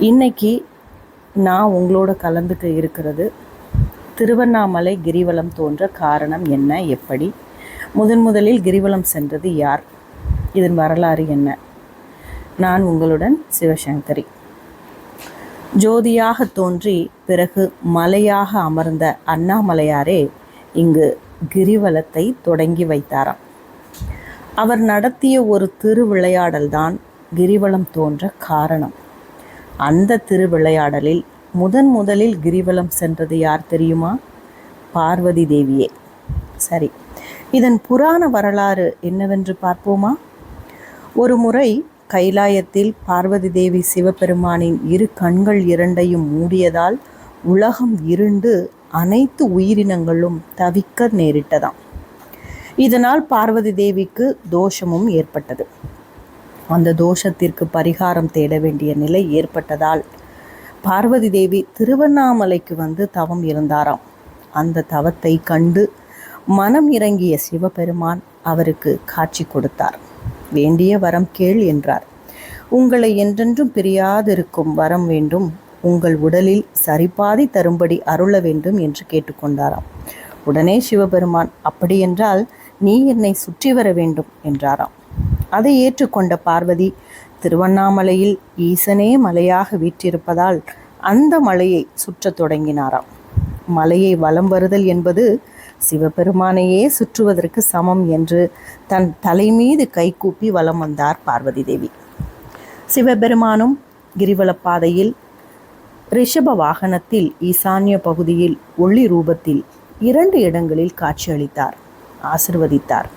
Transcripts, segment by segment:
இன்னைக்கு நான் உங்களோட கலந்துக்க இருக்கிறது திருவண்ணாமலை கிரிவலம் தோன்ற காரணம் என்ன, எப்படி, முதலில் கிரிவலம் சென்றது யார், இதன் வரலாறு என்ன. நான் உங்களுடன் சிவசங்கரி. ஜோதியாக தோன்றி பிறகு மலையாக அமர்ந்த அண்ணாமலையாரே இங்கு கிரிவலத்தை தொடங்கி வைத்தாராம். அவர் நடத்திய ஒரு திருவிளையாடல்தான் கிரிவலம் தோன்ற காரணம். அந்த திருவிளையாடலில் முதலில் கிரிவலம் சென்றது யார் தெரியுமா? பார்வதி தேவியே. சரி, இதன் புராண வரலாறு என்னவென்று பார்ப்போமா? ஒரு முறை கைலாயத்தில் பார்வதி தேவி சிவபெருமானின் இரு கண்கள் இரண்டையும் மூடியதால் உலகம் இருண்டு அனைத்து உயிரினங்களும் தவிக்க நேரிட்டதாம். இதனால் பார்வதி தேவிக்கு தோஷமும் ஏற்பட்டது. அந்த தோஷத்திற்கு பரிகாரம் தேட வேண்டிய நிலை ஏற்பட்டதால் பார்வதி தேவி திருவண்ணாமலைக்கு வந்து தவம் இருந்தாராம். அந்த தவத்தை கண்டு மனம் இறங்கிய சிவபெருமான் அவருக்கு காட்சி கொடுத்தார். வேண்டிய வரம் கேள் என்றார். உங்களை என்றென்றும் பிரியாதிருக்கும் வரம் வேண்டும், உங்கள் உடலில் சரிபாதி தரும்படி அருள வேண்டும் என்று கேட்டுக்கொண்டாராம். உடனே சிவபெருமான், அப்படியென்றால் நீ என்னை சுற்றி வர வேண்டும் என்றாராம். அதை ஏற்றுக்கொண்ட பார்வதி திருவண்ணாமலையில் ஈசனே மலையாக வீற்றிருப்பதால் அந்த மலையை சுற்றத் தொடங்கினாராம். மலையை வலம் வருதல் என்பது சிவபெருமானையே சுற்றுவதற்கு சமம் என்று தன் தலை மீது கைகூப்பி வலம் வந்தார் பார்வதி தேவி. சிவபெருமானும் கிரிவலப்பாதையில் ரிஷப வாகனத்தில் ஈசான்ய பகுதியில் ஒளி ரூபத்தில் 2 இடங்களில் காட்சியளித்தார், ஆசிர்வதித்தார்.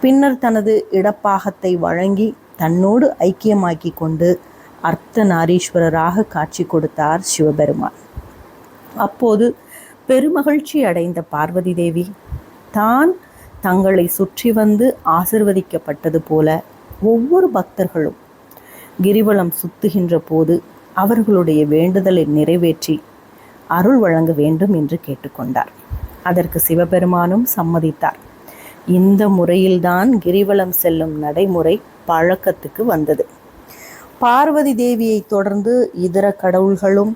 பின்னர் தனது இடப்பாகத்தை வழங்கி தன்னோடு ஐக்கியமாக்கி கொண்டு அர்த்தநாரீஸ்வரராக காட்சி கொடுத்தார் சிவபெருமான். அப்போது பெருமகிழ்ச்சி அடைந்த பார்வதி தேவி தான் தங்களை சுற்றி வந்து ஆசிர்வதிக்கப்பட்டது போல ஒவ்வொரு பக்தர்களும் கிரிவலம் சுத்துகின்ற போது அவர்களுடைய வேண்டுதலை நிறைவேற்றி அருள் வழங்க வேண்டும் என்று கேட்டுக்கொண்டார். அதற்கு சிவபெருமானும் சம்மதித்தார். இந்த முறையில்தான் கிரிவலம் செல்லும் நடைமுறை பழக்கத்துக்கு வந்தது. பார்வதி தேவியை தொடர்ந்து இதர கடவுள்களும்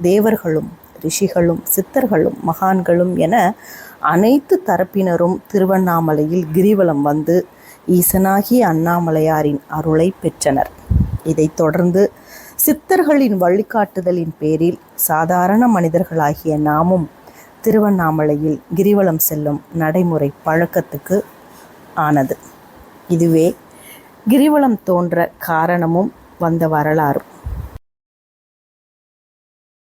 தேவர்களும் ரிஷிகளும் சித்தர்களும் மகான்களும் என அனைத்து தரப்பினரும் திருவண்ணாமலையில் கிரிவலம் வந்து ஈசனாகிய அண்ணாமலையாரின் அருளை பெற்றனர். இதைத் தொடர்ந்து சித்தர்களின் வழிகாட்டுதலின் பேரில் சாதாரண மனிதர்களாகிய நாமும் திருவண்ணாமலையில் கிரிவலம் செல்லும் நடைமுறை பழக்கத்துக்கு ஆனது. இதுவே கிரிவலம் தோன்ற காரணமும் வந்த வரலாறும்.